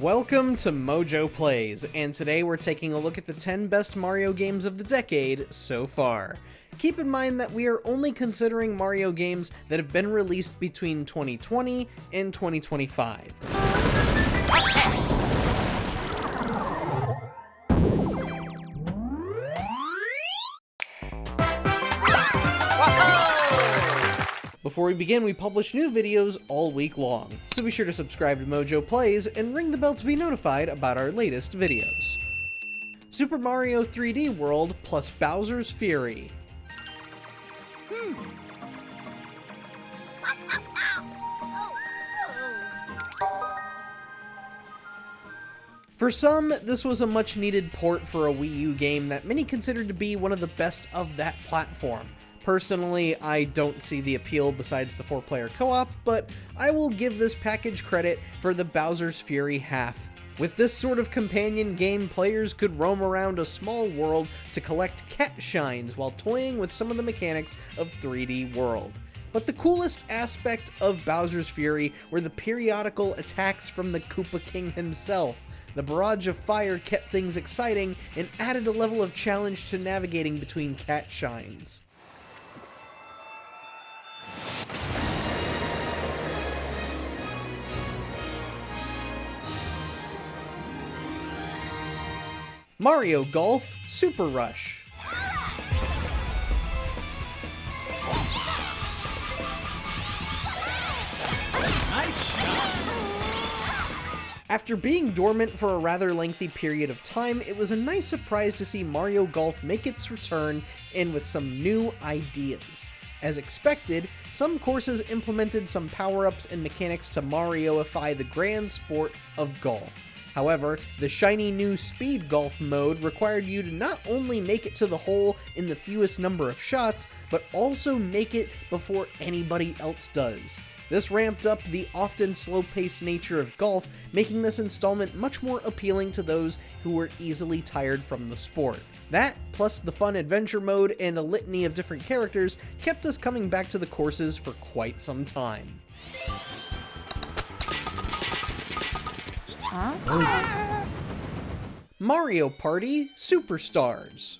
Welcome to MojoPlays, and today we're taking a look at the 10 best Mario games of the decade so far. Keep in mind that we are only considering Mario games that have been released between 2020 and 2025. Before we begin, we publish new videos all week long, so be sure to subscribe to MojoPlays and ring the bell to be notified about our latest videos. Super Mario 3D World plus Bowser's Fury. For some, this was a much-needed port for a Wii U game that many considered to be one of the best of that platform. Personally, I don't see the appeal besides the 4-player co-op, but I will give this package credit for the Bowser's Fury half. With this sort of companion game, players could roam around a small world to collect cat shines while toying with some of the mechanics of 3D World. But the coolest aspect of Bowser's Fury were the periodical attacks from the Koopa King himself. The barrage of fire kept things exciting and added a level of challenge to navigating between cat shines. Mario Golf Super Rush. After being dormant for a rather lengthy period of time, it was a nice surprise to see Mario Golf make its return and with some new ideas. As expected, some courses implemented some power-ups and mechanics to Marioify the grand sport of golf. However, the shiny new Speed Golf mode required you to not only make it to the hole in the fewest number of shots, but also make it before anybody else does. This ramped up the often slow-paced nature of golf, making this installment much more appealing to those who were easily tired from the sport. That, plus the fun adventure mode and a litany of different characters, kept us coming back to the courses for quite some time. Mario Party Superstars.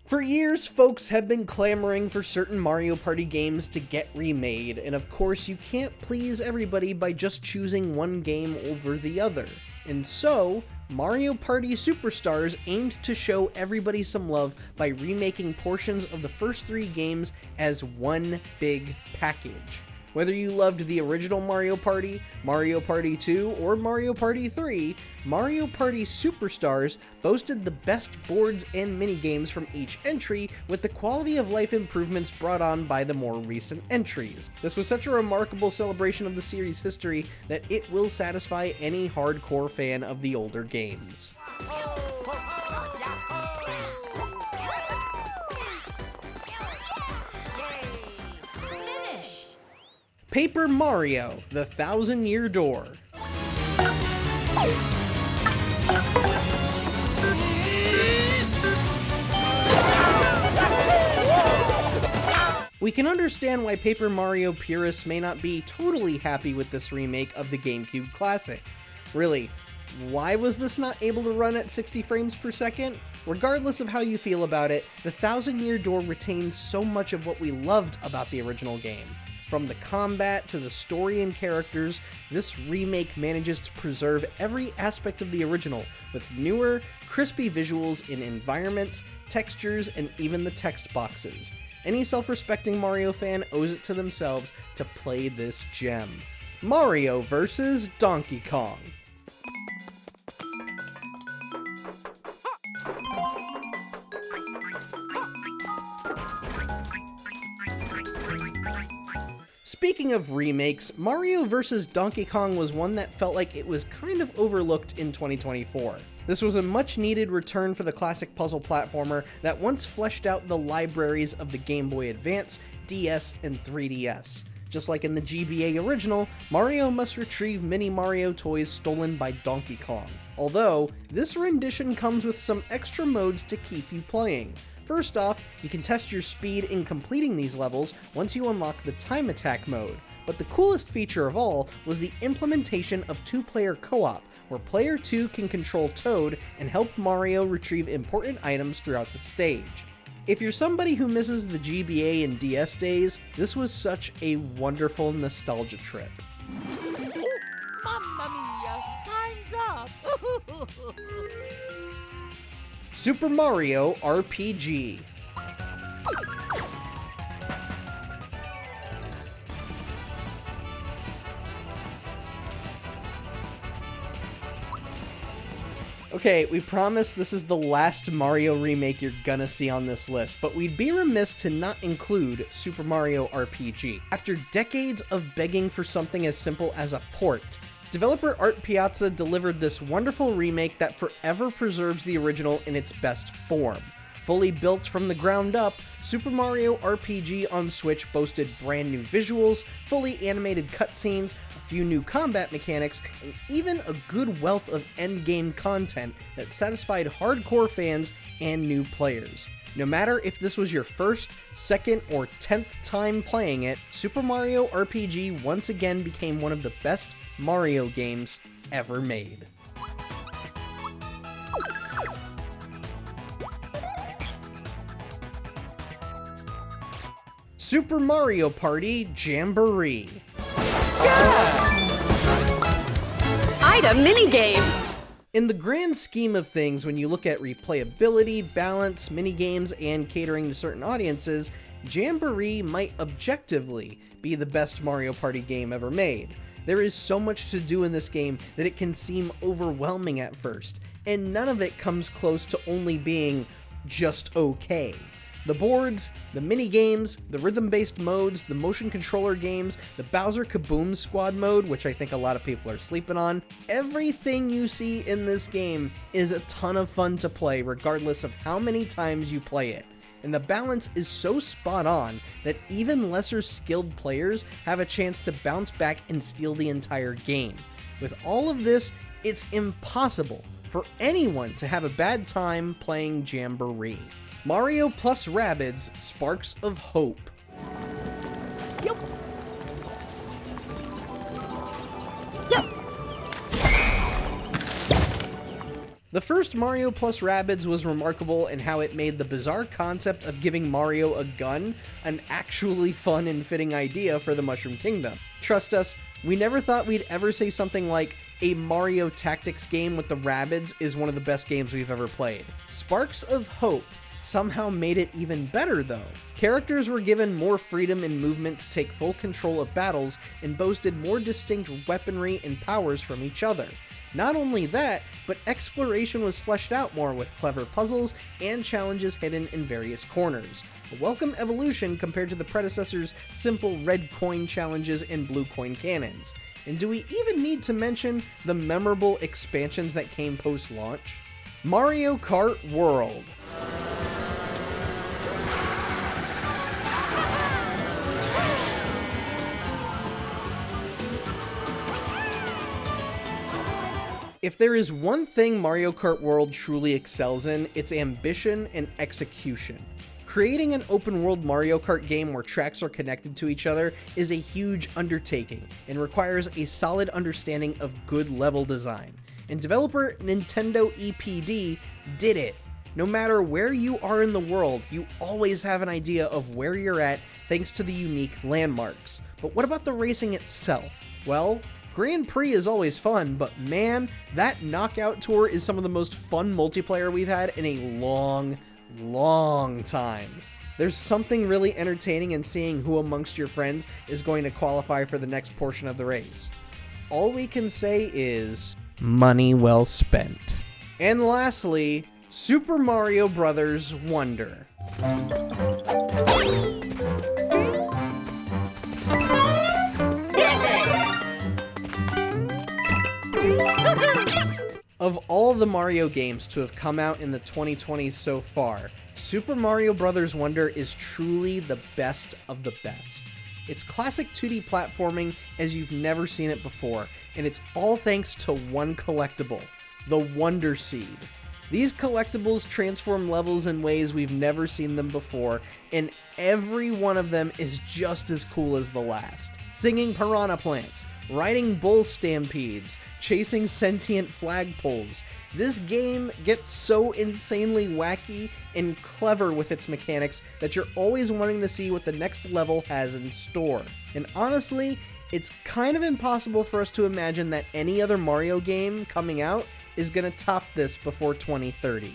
For years, folks have been clamoring for certain Mario Party games to get remade, and of course you can't please everybody by just choosing one game over the other. And so, Mario Party Superstars aimed to show everybody some love by remaking portions of the first 3 games as one big package. Whether you loved the original Mario Party 2, or Mario Party 3, Mario Party Superstars boasted the best boards and minigames from each entry, with the quality of life improvements brought on by the more recent entries. This was such a remarkable celebration of the series' history that it will satisfy any hardcore fan of the older games. Paper Mario: The Thousand-Year Door. We can understand why Paper Mario purists may not be totally happy with this remake of the GameCube classic. Really, why was this not able to run at 60 frames per second? Regardless of how you feel about it, the Thousand-Year Door retains so much of what we loved about the original game. From the combat to the story and characters, this remake manages to preserve every aspect of the original, with newer, crispy visuals in environments, textures, and even the text boxes. Any self-respecting Mario fan owes it to themselves to play this gem. Mario vs. Donkey Kong. Speaking of remakes, Mario vs. Donkey Kong was one that felt like it was kind of overlooked in 2024. This was a much-needed return for the classic puzzle platformer that once fleshed out the libraries of the Game Boy Advance, DS, and 3DS. Just like in the GBA original, Mario must retrieve Mini Mario toys stolen by Donkey Kong. Although, this rendition comes with some extra modes to keep you playing. First off, you can test your speed in completing these levels once you unlock the time attack mode, but the coolest feature of all was the implementation of 2-player co-op, where player 2 can control Toad and help Mario retrieve important items throughout the stage. If you're somebody who misses the GBA and DS days, this was such a wonderful nostalgia trip. Oh, Mamma mia! Time's up! Super Mario RPG. Okay, we promise this is the last Mario remake you're gonna see on this list, but we'd be remiss to not include Super Mario RPG. After decades of begging for something as simple as a port, developer Art Piazza delivered this wonderful remake that forever preserves the original in its best form. Fully built from the ground up, Super Mario RPG on Switch boasted brand new visuals, fully animated cutscenes, a few new combat mechanics, and even a good wealth of endgame content that satisfied hardcore fans and new players. No matter if this was your first, second, or 10th time playing it, Super Mario RPG once again became one of the best Mario games ever made. Super Mario Party Jamboree. Item minigame. In the grand scheme of things, when you look at replayability, balance, minigames, and catering to certain audiences, Jamboree might objectively be the best Mario Party game ever made. There is so much to do in this game that it can seem overwhelming at first, and none of it comes close to only being just okay. The boards, the mini-games, the rhythm-based modes, the motion controller games, the Bowser Kaboom Squad mode, which I think a lot of people are sleeping on, everything you see in this game is a ton of fun to play regardless of how many times you play it. And the balance is so spot on that even lesser skilled players have a chance to bounce back and steal the entire game. With all of this, it's impossible for anyone to have a bad time playing Jamboree. Mario plus Rabbids Sparks of Hope. Yup. The first Mario plus Rabbids was remarkable in how it made the bizarre concept of giving Mario a gun an actually fun and fitting idea for the Mushroom Kingdom. Trust us, we never thought we'd ever say something like, a Mario Tactics game with the Rabbids is one of the best games we've ever played. Sparks of Hope somehow made it even better though. Characters were given more freedom in movement to take full control of battles and boasted more distinct weaponry and powers from each other. Not only that, but exploration was fleshed out more with clever puzzles and challenges hidden in various corners. A welcome evolution compared to the predecessor's simple red coin challenges and blue coin cannons. And do we even need to mention the memorable expansions that came post-launch? Mario Kart World. If there is one thing Mario Kart World truly excels in, it's ambition and execution. Creating an open-world Mario Kart game where tracks are connected to each other is a huge undertaking and requires a solid understanding of good level design. And developer Nintendo EPD did it. No matter where you are in the world, you always have an idea of where you're at thanks to the unique landmarks. But what about the racing itself? Well, Grand Prix is always fun, but man, that knockout tour is some of the most fun multiplayer we've had in a long time. There's something really entertaining in seeing who amongst your friends is going to qualify for the next portion of the race. All we can say is, money well spent. And lastly, Super Mario Bros. Wonder. Of all the Mario games to have come out in the 2020s so far, Super Mario Bros. Wonder is truly the best of the best. It's classic 2D platforming as you've never seen it before, and it's all thanks to one collectible, the Wonder Seed. These collectibles transform levels in ways we've never seen them before, and every one of them is just as cool as the last. Singing piranha plants, riding bull stampedes, chasing sentient flagpoles. This game gets so insanely wacky and clever with its mechanics that you're always wanting to see what the next level has in store. And honestly, it's kind of impossible for us to imagine that any other Mario game coming out is gonna top this before 2030.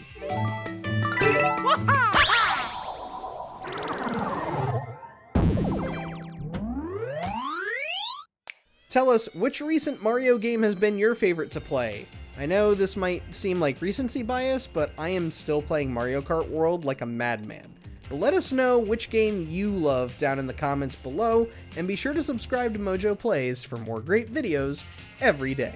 Tell us, which recent Mario game has been your favorite to play? I know this might seem like recency bias, but I am still playing Mario Kart World like a madman. But let us know which game you love down in the comments below, and be sure to subscribe to MojoPlays for more great videos every day.